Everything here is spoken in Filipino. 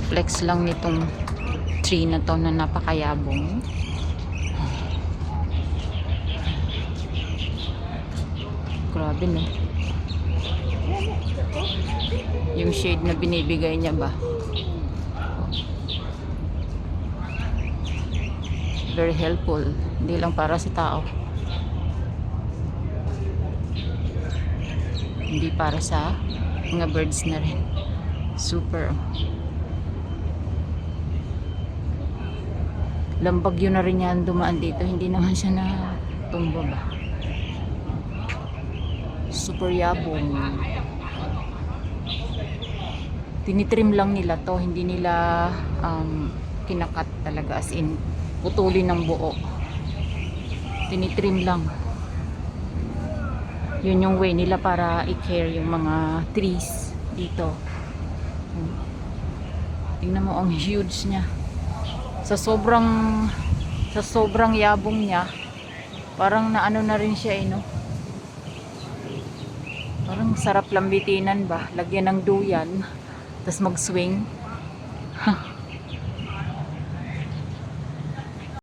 flex lang nitong tree na to na napakayabong. Grabe no. Yung shade na binibigay niya ba? Very helpful. Hindi lang para sa tao. Hindi para sa mga birds na rin. Super. Lambag yun na rin yan dumaan dito. Hindi naman siya na tumba ba. Super yabong. Tinitrim lang nila to. Hindi nila kinakat talaga. As in, putulin ng buo. Tinitrim lang. Yun yung way nila para i-care yung mga trees dito. Tingnan mo ang huge niya. Sa sobrang yabong niya, parang naano na rin siya no. Parang sarap lambitinan ba, lagyan ng duyan tapos mag-swing.